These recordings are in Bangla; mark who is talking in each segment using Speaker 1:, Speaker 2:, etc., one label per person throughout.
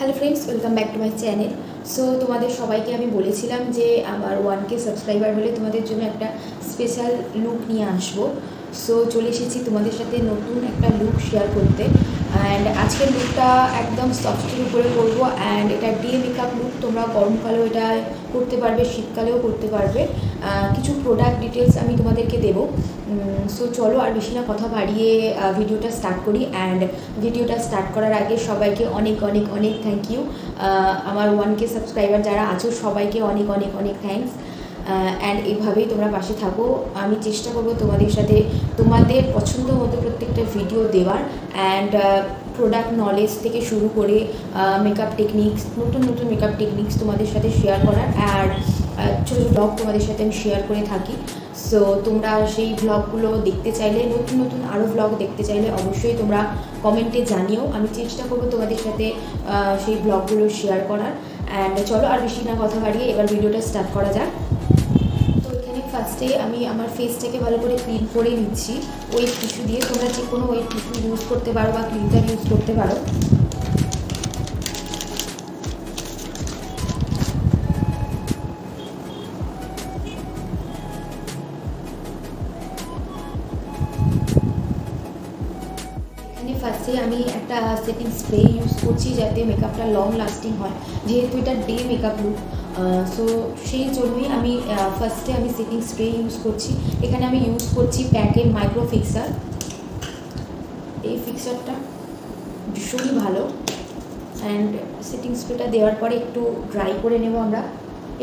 Speaker 1: Hello friends, welcome back to my channel. So তোমাদের সবাইকে আমি বলেছিলাম যে আমার 1K সাবস্ক্রাইবার হলে তোমাদের জন্য একটা স্পেশাল লুক নিয়ে আসবো। সো চলে এসেছি তোমাদের সাথে নতুন একটা লুক শেয়ার করতে। অ্যান্ড আজকের লুকটা একদম সফটের উপরে করবো। অ্যান্ড এটা ডে মেকআপ লুক, তোমরা গরমকালেও এটা করতে পারবে, শীতকালেও করতে পারবে। কিছু প্রোডাক্ট ডিটেলস আমি তোমাদেরকে দেবো। সো চলো আর বেশি না কথা বাড়িয়ে ভিডিওটা স্টার্ট করি। অ্যান্ড ভিডিওটা স্টার্ট করার আগে সবাইকে অনেক অনেক অনেক থ্যাংক ইউ। আমার 1K সাবস্ক্রাইবার যারা আছো সবাইকে অনেক অনেক অনেক থ্যাঙ্কস। অ্যান্ড এইভাবেই তোমরা পাশে থাকো। আমি চেষ্টা করবো তোমাদের সাথে তোমাদের পছন্দ মতো প্রত্যেকটা ভিডিও দেওয়ার। অ্যান্ড প্রোডাক্ট নলেজ থেকে শুরু করে মেকআপ টেকনিক্স, নতুন নতুন মেকআপ টেকনিক্স তোমাদের সাথে শেয়ার করার। আর ছোটো ব্লগ তোমাদের সাথে আমি শেয়ার করে থাকি। সো তোমরা সেই ব্লগগুলো দেখতে চাইলে, নতুন নতুন আরও ব্লগ দেখতে চাইলে অবশ্যই তোমরা কমেন্টে জানিও। আমি চেষ্টা করবো তোমাদের সাথে সেই ব্লগগুলো শেয়ার করার। অ্যান্ড চলো আর বেশি না কথা বাড়িয়ে এবার ভিডিওটা স্টার্ট করা যাক। তো এখানে ফার্স্টে আমি আমার ফেসটাকে ভালো করে ক্লিন করে নিচ্ছি ওয়েট টিস্যু দিয়ে। তোমরা যে কোনো ওয়েট টিস্যু ইউজ করতে পারো বা ক্লিনজার ইউজ করতে পারো। ফার্স্টে আমি একটা সেটিং স্প্রে ইউজ করছি যাতে মেকআপটা লং লাস্টিং হয়, যেহেতু এটা ডে মেকআপ লুক। সো সেই জন্যই আমি ফার্স্টে আমি সেটিং স্প্রে ইউজ করছি। এখানে আমি ইউজ করছি প্যাকের মাইক্রো ফিক্সার। এই ফিক্সারটা ভীষণই ভালো। অ্যান্ড সেটিং স্প্রেটা দেওয়ার পরে একটু ড্রাই করে নেব আমরা।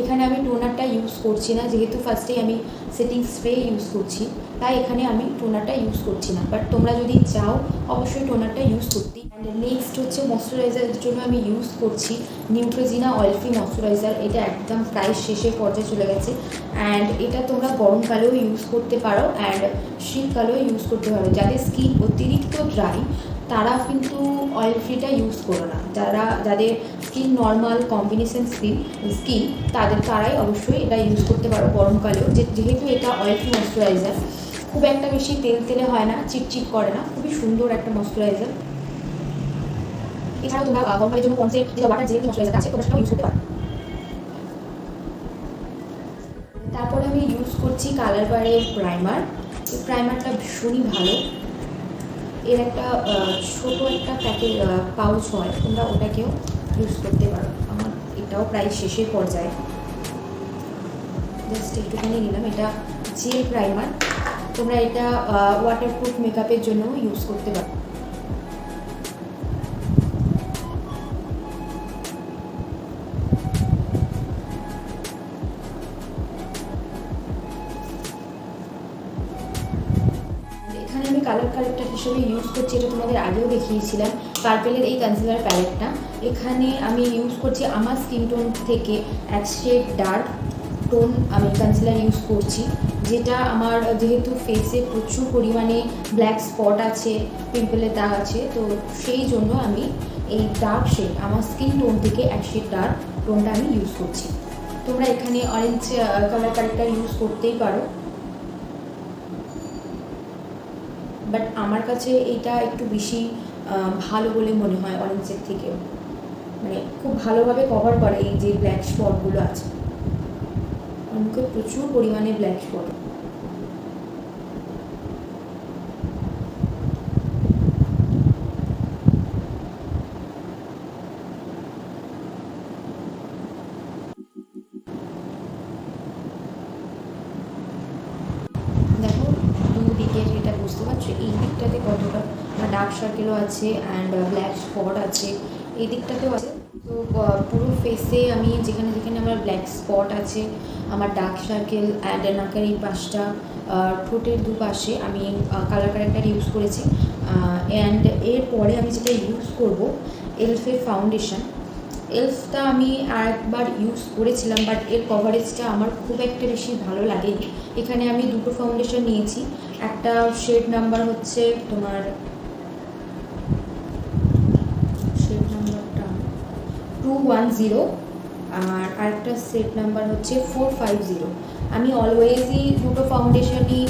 Speaker 1: এখানে আমি টোনারটা ইউজ করছি না, যেহেতু ফার্স্টেই আমি সেটিং স্প্রে ইউজ করছি, তাই এখানে আমি টোনারটা ইউজ করছি না। বাট তোমরা যদি চাও অবশ্যই টোনারটা ইউজ করতেই। অ্যান্ড নেক্সট হচ্ছে ময়শ্চারাইজারের জন্য আমি ইউজ করছি নিউট্রোজিনা অয়েল ফ্রি ময়শ্চারাইজার। এটা একদম প্রায় শেষের পর্যায়ে চলে গেছে। অ্যান্ড এটা তোমরা গরমকালেও ইউজ করতে পারো অ্যান্ড শীতকালেও ইউজ করতে পারো। যাদের স্কিন অতিরিক্ত ড্রাই তারা কিন্তু অয়েল ফ্রিটা ইউজ করো না। যাদের স্কিন নর্মাল কম্বিনেশন স্কিন তারাই অবশ্যই এটা ইউজ করতে পারো গরমকালেও। যেহেতু এটা অয়েল ফ্রি ময়শ্চারাইজার, খুব একটা বেশি তেলে হয় না, চিটচিট করে না, খুবই সুন্দর একটা ময়শ্চারাইজার। এছাড়াও তোমরা গরমকালের জন্য পন্সের যে ওয়াটার জেল ময়শ্চারাইজার আছে তোমরা সেটাও ইউজ করতে পারো। তারপরে আমি ইউজ করছি কালার বারের প্রাইমার। এই প্রাইমারটা ভীষণই ভালো। এর একটা ছোটো একটা প্যাকেট পাউচ হয়, তোমরা ওটাকেও ইউজ করতে পারো। আমার এটাও প্রায় শেষের পর্যায়ে, জাস্ট একটুখানি নিলাম। এটা জেল প্রাইমার, তোমরা এটা ওয়াটারপ্রুফ মেকআপের জন্য ইউজ করতে পারো। আমি কালার কালেক্টর হিসেবে ইউজ করছি, এটা তোমাদের আগেও দেখিয়েছিলাম, পার্পেলের এই কনসিলার প্যালেটটা। এখানে আমি ইউজ করছি আমার স্কিন টোন থেকে এক শেড ডার্ক টোন আমি কনসিলার ইউজ করছি, যেটা আমার যেহেতু ফেসে প্রচুর পরিমাণে ব্ল্যাক স্পট আছে, পিম্পলের দাগ আছে, তো সেই জন্য আমি এই ডার্ক শেড আমার স্কিন টোন থেকে এক শেড ডার্ক টোনটা আমি ইউজ করছি। তোমরা এখানে অরেঞ্জ কালার কালেক্টর ইউজ করতেই পারো, বাট আমার কাছে এইটা একটু বেশি ভালো বলে মনে হয় অরেঞ্জের থেকেও। মানে খুব ভালোভাবে কভার করে এই যে ব্ল্যাক স্পটগুলো আছে, মুখে প্রচুর পরিমাণে ব্ল্যাক স্পট। দেখো দুদিকে যেটা বুঝতে পারছো, এই দিকটাতে কতটা ডার্ক সার্কেলও আছে অ্যান্ড ব্ল্যাক স্পট আছে, এই দিকটাতেও আছে। তো পুরো ফেসে আমি যেখানে যেখানে আমার ব্ল্যাক স্পট আছে, আমার ডার্ক সার্কেল অ্যান্ড নাকের এই পাশটা, ঠোঁটের দুপাশে আমি কালার কারেক্টার ইউজ করেছি। অ্যান্ড এরপরে আমি যেটা ইউজ করব এলফের ফাউন্ডেশন। এলফটা আমি আরেকবার ইউজ করেছিলাম, বাট এর কভারেজটা আমার খুব একটা বেশি ভালো লাগেনি। এখানে আমি দুটো ফাউন্ডেশন নিয়েছি, একটা শেড নাম্বার হচ্ছে তোমার শেড নাম্বারটা 210 আর আরেকটা সেট নাম্বার হচ্ছে 450। আমি অলওয়েজই দুটো ফাউন্ডেশনই,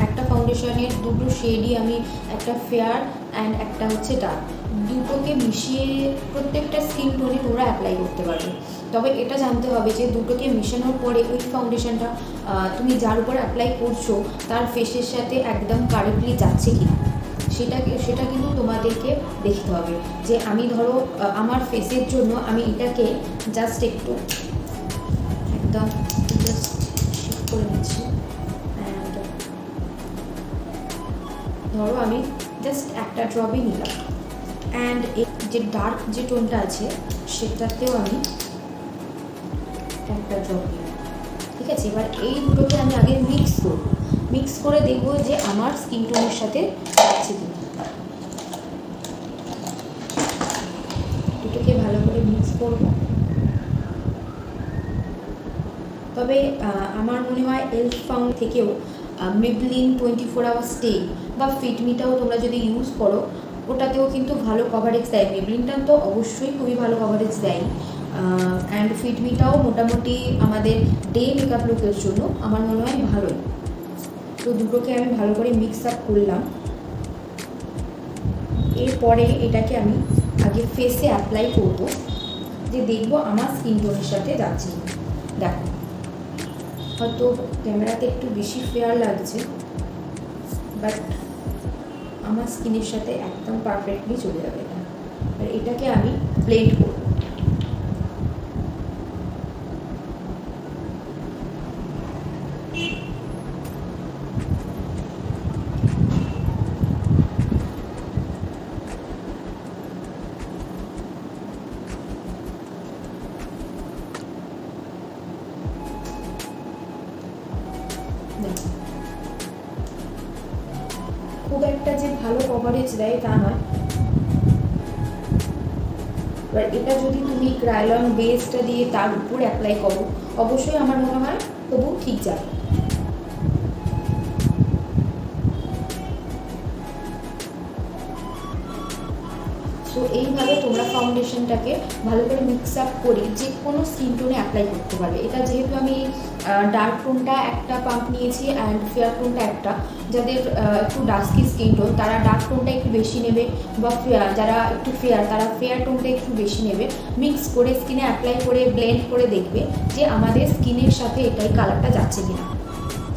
Speaker 1: একটা ফাউন্ডেশনের দুটো শেডই আমি, একটা ফেয়ার অ্যান্ড একটা হচ্ছে ডার্ক, দুটোকে মিশিয়ে প্রত্যেকটা স্কিন টোনে তোমরা অ্যাপ্লাই করতে পারবে। তবে এটা জানতে হবে যে দুটোকে মেশানোর পরে ওই ফাউন্ডেশনটা তুমি যার উপর অ্যাপ্লাই করছো তার ফেসের সাথে একদম কারেক্টলি যাচ্ছে কি না, সেটা কিন্তু তোমাদেরকে দেখতে হবে। যে আমি ধরো আমার ফেসের জন্য আমি এটাকে জাস্ট একটু একদম জাস্ট শিফট করে নিচ্ছি। অ্যান্ড ধরো আমি জাস্ট একটা ড্রপই নিলাম, অ্যান্ড যে ডার্ক যে টোনটা আছে সেটাতেও আমি একটা ড্রপ নিলাম। ঠিক আছে, এবার এই দুটোকে আমি আগে মিক্স করে দেখবো যে আমার স্কিন টোনের সাথে যাচ্ছে কি। দুটোকে ভালো করে মিক্স করবো। তবে আমার মনে হয় এলফ ফাউন্ড থেকেও মেবলিন 24 আওয়ার স্টে বা ফিটমিটাও তোমরা যদি ইউজ করো ওটাতেও কিন্তু ভালো কভারেজ দেয়। মেবলিনটা তো অবশ্যই খুবই ভালো কভারেজ দেয়, অ্যান্ড ফিটমিটাও মোটামুটি আমাদের ডে মেকআপ লুকের জন্য আমার মনে হয় ভালোই। তো দুটোকে আমি ভালো করে মিক্স আপ করলাম। এরপরে এটাকে আমি আগে ফেসে অ্যাপ্লাই করবো, যে দেখবো আমার স্কিন টোনের সাথে যাচ্ছে। দেখো হয়তো ক্যামেরাতে একটু বেশি ফেয়ার লাগছে, বাট আমার স্কিনের সাথে একদম পারফেক্টলি চলে যাবে এটা। আর এটাকে আমি ব্লেন্ড করব। খুব একটা যে ভালো কভারেজ দেয় তা নয়। এবার এটা যদি তুমি ক্রায়োলন বেসটা দিয়ে তার উপর অ্যাপ্লাই করো অবশ্যই আমার মনে হয় তবু ঠিক যাবে। সো এইভাবে তোমরা ফাউন্ডেশনটাকে ভালো করে মিক্স আপ করে যে কোনো স্কিন টোনে অ্যাপ্লাই করতে পারবে। এটা যেহেতু আমি ডার্ক টোনটা একটা পাম্প নিয়েছি অ্যান্ড ফেয়ার টোনটা একটা, যাদের একটু ডাস্কি স্কিন টোন তারা ডার্ক টোনটা একটু বেশি নেবে, বা যারা একটু ফেয়ার তারা ফেয়ার টোনটা একটু বেশি নেবে। মিক্স করে স্কিনে অ্যাপ্লাই করে ব্লেন্ড করে দেখবে যে আমাদের স্কিনের সাথে এটাই কালারটা যাচ্ছে কিনা,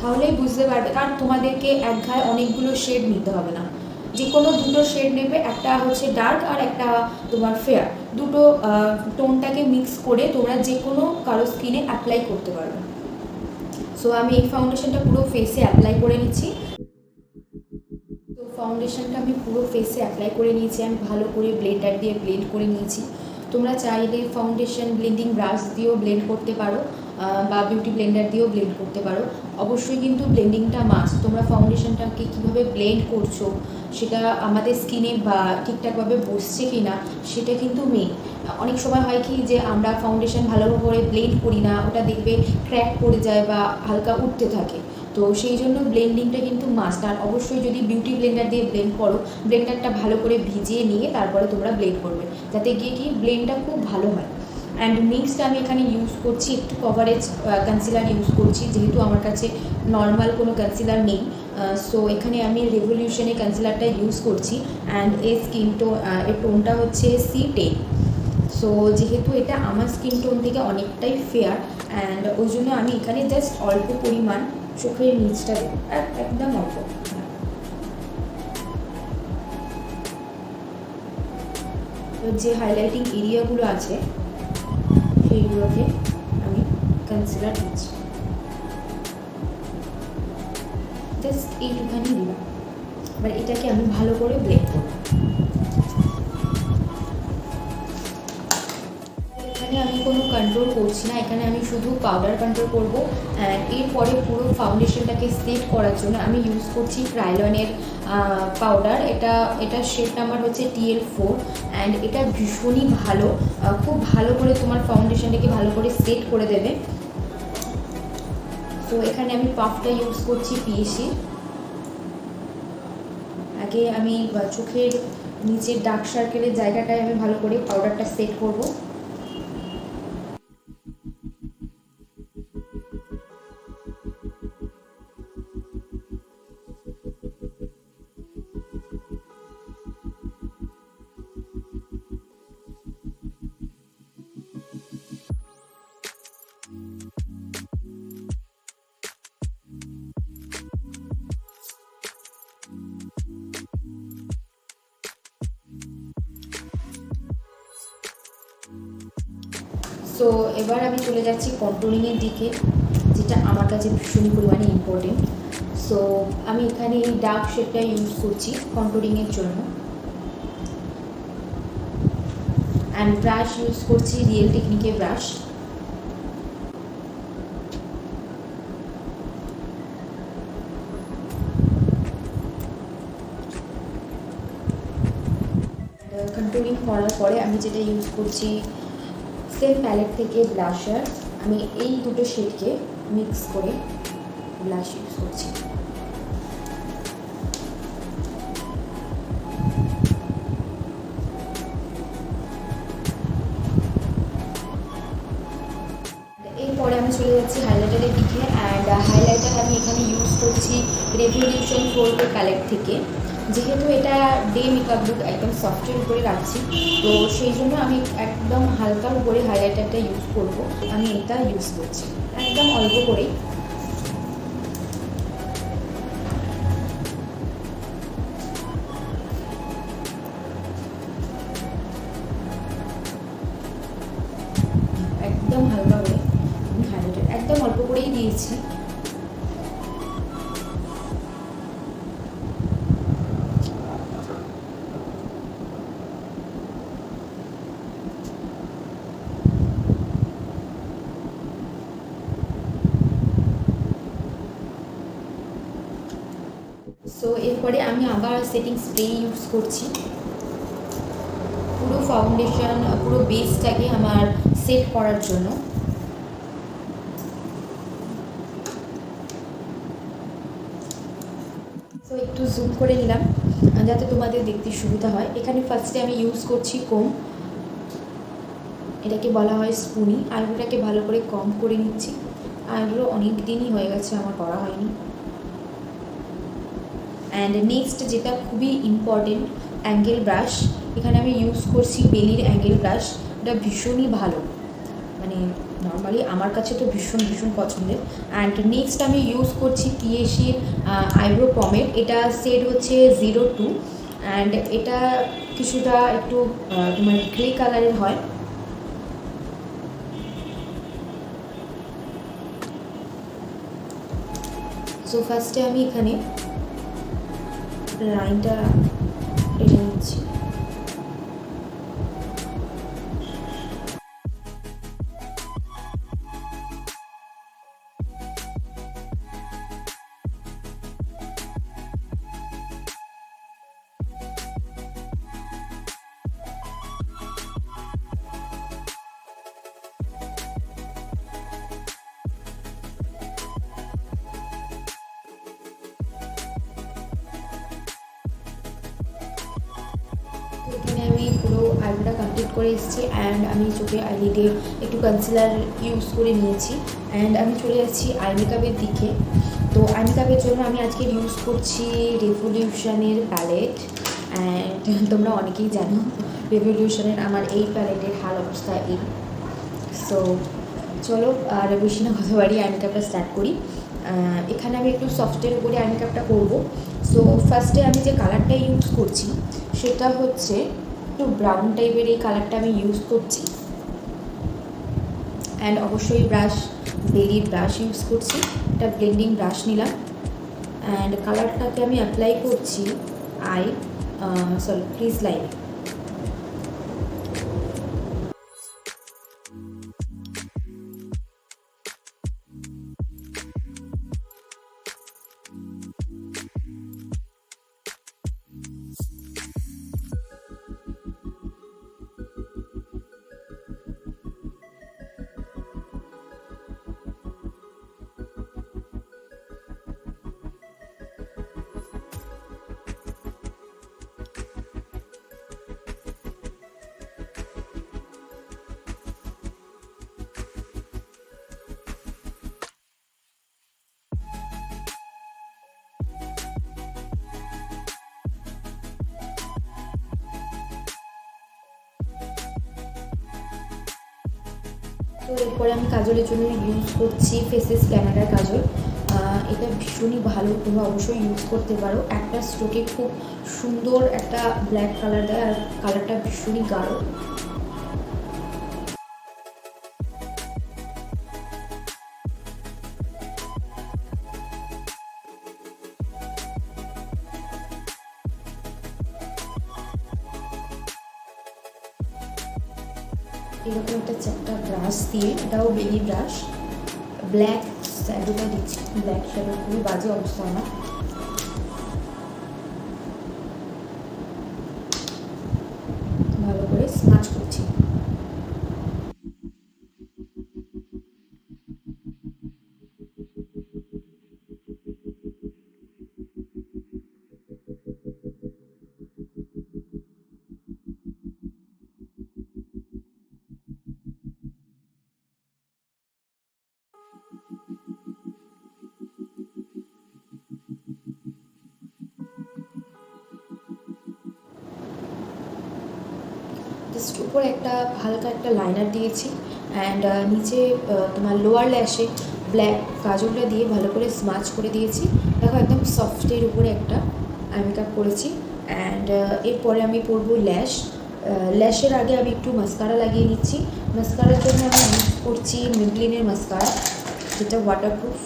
Speaker 1: তাহলেই বুঝতে পারবে। কারণ তোমাদেরকে এক ঘায়ে অনেকগুলো শেড নিতে হবে না, যে কোনো দুটো শেড নেবে, একটা হচ্ছে ডার্ক আর একটা তোমার ফেয়ার, দুটো টোনটাকে মিক্স করে তোমরা যে কোনো কারো স্কিনে অ্যাপ্লাই করতে পারবে। সো আমি এই ফাউন্ডেশনটা পুরো ফেসে অ্যাপ্লাই করে নিচ্ছি। তো ফাউন্ডেশনটা আমি পুরো ফেসে অ্যাপ্লাই করে নিয়েছি, আমি ভালো করে ব্লেন্ডার দিয়ে ব্লেন্ড করে নিয়েছি। তোমরা চাইলে ফাউন্ডেশন ব্লেন্ডিং ব্রাশ দিয়েও ব্লেন্ড করতে পারো, বা বিউটি ব্লেন্ডার দিয়েও ব্লেন্ড করতে পারো। অবশ্যই কিন্তু ব্লেন্ডিংটা মাস্ট। তোমরা ফাউন্ডেশনটাকে কীভাবে ব্লেন্ড করছো সেটা আমাদের স্কিনে বা ঠিকঠাকভাবে বসছে কি না সেটা কিন্তু মেন। অনেক সময় হয় কি যে আমরা ফাউন্ডেশন ভালো করে ব্লেন্ড করি না, ওটা দেখবে ক্র্যাক পড়ে যায় বা হালকা উঠতে থাকে। তো সেই জন্য ব্লেন্ডিংটা কিন্তু মাস্ট। আর অবশ্যই যদি বিউটি ব্লেন্ডার দিয়ে ব্লেন্ড করো, ব্লেন্ডারটা ভালো করে ভিজিয়ে নিয়ে তারপরে তোমরা ব্লেন্ড করবে, যাতে গিয়ে কি ব্লেন্ডটা খুব ভালো হয়। অ্যান্ড মিক্সড আমি এখানে ইউজ করছি একটু কভারেজ কনসিলার ইউজ করছি, যেহেতু আমার কাছে নর্মাল কোনো কনসিলার নেই। সো এখানে আমি রেভলিউশনের কনসিলারটা ইউজ করছি, অ্যান্ড এই এর টোনটা হচ্ছে C10। সো যেহেতু এটা আমার স্কিন টোন থেকে অনেকটাই ফেয়ার, অ্যান্ড ওই জন্য আমি এখানে জাস্ট অল্প পরিমাণ চোখের নিচটা দেব, একদম অল্প। যে হাইলাইটিং এরিয়াগুলো আছে সেইগুলোতে আমি কনসিলার দিচ্ছি, জাস্ট এইটুখানি দিলাম। এবার এটাকে আমি ভালো করে ব্লেন্ড করব। এখানে আমি কোনো কন্ট্রোল করছি না, এখানে আমি শুধু পাউডার কন্ট্রোল করবো। অ্যান্ড এরপরে পুরো ফাউন্ডেশনটাকে সেট করার জন্য আমি ইউজ করছি ক্রায়োলনের পাউডার। এটা শেড নাম্বার হচ্ছে TL4, অ্যান্ড এটা ভীষণই ভালো, খুব ভালো করে তোমার ফাউন্ডেশনটাকে ভালো করে সেট করে দেবে। তো এখানে আমি পাফটা ইউজ করছি PSC। আগে আমি চোখের নিচের ডার্ক সার্কেলের জায়গাটায় আমি ভালো করে পাউডারটা সেট করব। সো এবার আমি চলে যাচ্ছি কন্ট্রোলিংয়ের দিকে, যেটা আমার কাছে ভীষণ পরিমাণে ইম্পর্টেন্ট। সো আমি এখানে এই ডার্ক শেডটা ইউজ করছি কন্ট্রোলিংয়ের জন্য, অ্যান্ড ব্রাশ ইউজ করছি রিয়েল টেকনিকের ব্রাশ। কন্ট্রোলিং করার পরে আমি যেটা ইউজ করছি সেম প্যালেট থেকে ব্লাশার, আমি এই দুটো শেডকে মিক্স করে ব্লাশ ইউজ করছি। এরপরে আমি চলে যাচ্ছি হাইলাইটারের দিকে, অ্যান্ড হাইলাইটার আমি এখানে ইউজ করছি রেভলিউশন 4 প্যালেট থেকে। যেহেতু এটা ডে মেকআপ লুক একদম সফটের উপরে রাখছি, তো সেই জন্য আমি একদম হালকার উপরে হাইলাইটারটা ইউজ করব। আমি এটা ইউজ করছি একদম অল্প করেই। একদম হালকা করে আমি হাইলাইটার একদম অল্প করেই দিয়েছি। সো এরপরে আমি আবার সেটিং স্প্রে ইউজ করছি পুরো ফাউন্ডেশন, পুরো বেসটাকে আমার সেট করার জন্য। সো একটু জুম করে নিলাম যাতে তোমাদের দেখতে সুবিধা হয়। এখানে ফার্স্টে আমি ইউজ করছি কোম, এটাকে বলা হয় স্পুনি। আইব্রোটাকে ভালো করে কম করে নিচ্ছি, আইব্রো অনেক দিনই হয়ে গেছে আমার করা হয়নি। অ্যান্ড নেক্সট যেটা খুবই ইম্পর্টেন্ট, অ্যাঙ্গেল ব্রাশ। এখানে আমি ইউজ করছি বেলির অ্যাঙ্গেল ব্রাশ, এটা ভীষণই ভালো, মানে নর্মালি আমার কাছে তো ভীষণ ভীষণ পছন্দের। অ্যান্ড নেক্সট আমি ইউজ করছি পিএসির আইব্রো পমেড, এটা শেড হচ্ছে 02, অ্যান্ড এটা কিছুটা একটু তোমার গ্রে কালারের হয়। সো ফার্স্টে আমি এখানে লাইনটা টেনে নিচ্ছি। এখানে আমি পুরো আইব্রোটা কমপ্লিট করে এসেছি, অ্যান্ড আমি চোখে আইলিডে একটু কনসিলার ইউজ করে নিয়েছি, অ্যান্ড আমি চলে যাচ্ছি আই মেকআপের দিকে। তো আই মেকআপের জন্য আমি আজকে ইউজ করছি রেভলিউশনের প্যালেট, অ্যান্ড তোমরা অনেকেই জানো রেভলিউশনের আমার এই প্যালেটের হাল অবস্থা এই। সো চলো আর বেশি না কথা বাড়ি আই মেকআপটা স্টার্ট করি। এখানে আমি একটু সফটের উপরে আই মেকআপটা করবো। সো ফার্স্টে আমি যে কালারটা ইউজ করছি সেটা হচ্ছে একটু ব্রাউন টাইপের, এই কালারটা আমি ইউজ করছি। অ্যান্ড অবশ্যই ব্রাশ বেলির ব্রাশ ইউজ করছি, একটা ব্লেন্ডিং ব্রাশ নিলাম, অ্যান্ড কালারটাকে আমি অ্যাপ্লাই করছি ক্রিজ লাইনে। তো এরপরে আমি কাজলের জন্য ইউজ করছি ফেসেস ক্যানাডার কাজল। এটা ভীষণই ভালো, তোমরা অবশ্যই ইউজ করতে পারো। একটা স্ট্রোকে খুব সুন্দর একটা ব্ল্যাক কালার দেয়, আর কালারটা ভীষণই গাঢ়। এরকম একটা ব্রাশ দিয়ে, এটাও বেবি ব্রাশ, ব্ল্যাক শ্যাডোটা দিচ্ছি। ব্ল্যাক শ্যাডো খুবই বাজে অবস্থা আমার। ভালো করে স্মাচ করছি। জাস্ট উপরে একটা হালকা একটা লাইনার দিয়েছি, অ্যান্ড নিচে তোমার লোয়ার ল্যাশে ব্ল্যাক কাজলটা দিয়ে ভালো করে স্মাচ করে দিয়েছি। দেখো একদম সফটের উপরে একটা আই মেকআপ করেছি। অ্যান্ড এরপরে আমি পরবো ল্যাশ। ল্যাশের আগে আমি একটু মাস্কারা লাগিয়ে নিচ্ছি। মাস্কারার জন্য আমি ইউজ করছি মেবলিনের মাস্কারা, যেটা ওয়াটারপ্রুফ।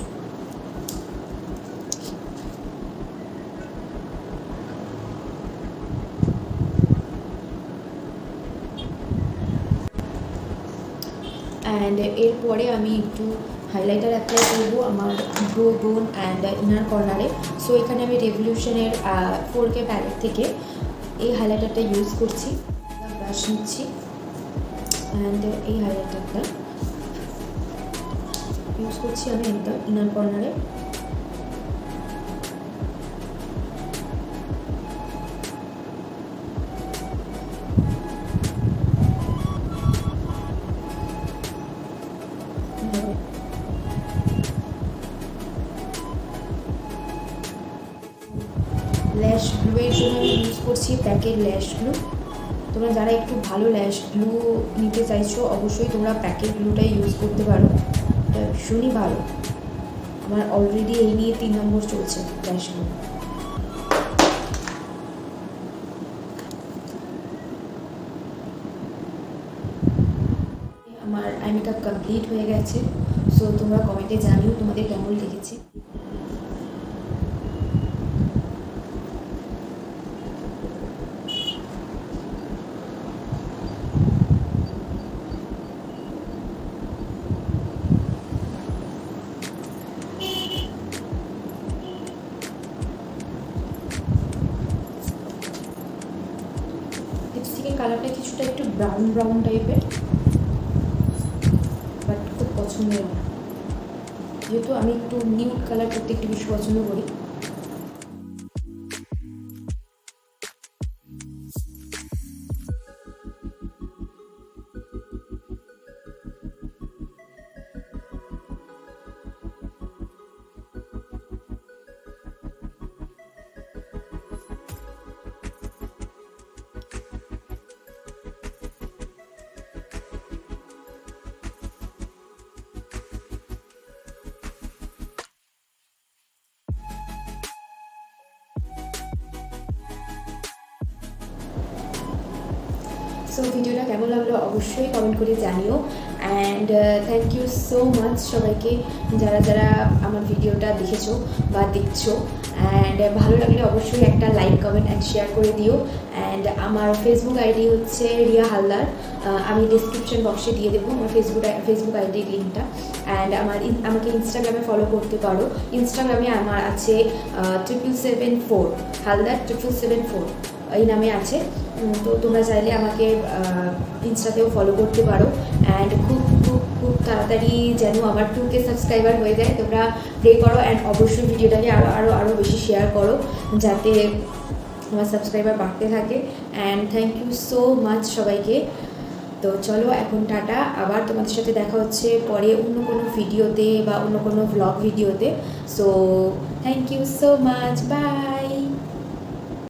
Speaker 1: অ্যান্ড এরপরে আমি একটু হাইলাইটার অ্যাপ্লাই করবো আমার ব্রো বোন অ্যান্ড ইনার কর্নারে। সো এখানে আমি রেভলিউশনের 4K প্যালেট থেকে এই হাইলাইটারটা ইউজ করছি। ব্রাশ নিচ্ছি অ্যান্ড এই হাইলাইটারটা ইউজ করছি আমি একদম ইনার কর্নারে। ল্যাশ গ্লুয়ের জন্য আমি ইউজ করছি প্যাকের ল্যাশ গ্লু। তোমরা যারা একটু ভালো ল্যাশ গ্লু নিতে চাইছো অবশ্যই তোমরা প্যাকেট গ্লুটাই ইউজ করতে পারো, এটা ভীষণই ভালো। আমার অলরেডি এই নিয়ে 3 নম্বর চলছে ল্যাশ গ্লু। আমার আই মেকআপ কমপ্লিট হয়ে গেছে। সো তোমরা কমেন্টে জানিও তোমাদের কেমন লেগেছে। লিপস্টিকের কালারটা কিছুটা একটু ব্রাউন ব্রাউন টাইপের, বাট খুব পছন্দের আমার, যেহেতু আমি একটু নিউড কালার করতে একটু বেশি পছন্দ করি। সো ভিডিওটা কেমন লাগলো অবশ্যই কমেন্ট করে জানিও। And thank you so much সবাইকে যারা যারা আমার ভিডিওটা দেখেছো বা দেখছো। অ্যান্ড ভালো লাগলে অবশ্যই একটা লাইক কমেন্ট অ্যান্ড শেয়ার করে দিও। অ্যান্ড আমার ফেসবুক আইডি হচ্ছে রিয়া হালদার, আমি ডিসক্রিপশন বক্সে দিয়ে দেবো আমার ফেসবুক আইডির লিঙ্কটা। অ্যান্ড আমাকে ইনস্টাগ্রামে ফলো করতে পারো। ইনস্টাগ্রামে আমার আছে 777 হালদার 777 এই নামে আছে। তো তোমরা চাইলে আমাকে ইনস্টাতেও ফলো করতে পারো। অ্যান্ড খুব খুব খুব তাড়াতাড়ি যেন আমার 2K সাবস্ক্রাইবার হয়ে যায়, তোমরা প্রে করো। অ্যান্ড অবশ্যই ভিডিওটাকে আরও বেশি শেয়ার করো যাতে আমার সাবস্ক্রাইবার বাড়তে থাকে। And thank you so much সবাইকে। তো চলো এখন টাটা, আবার তোমাদের সাথে দেখা হচ্ছে পরে অন্য কোনো ভিডিওতে বা অন্য কোনো ভ্লগ ভিডিওতে। So thank you so much, by.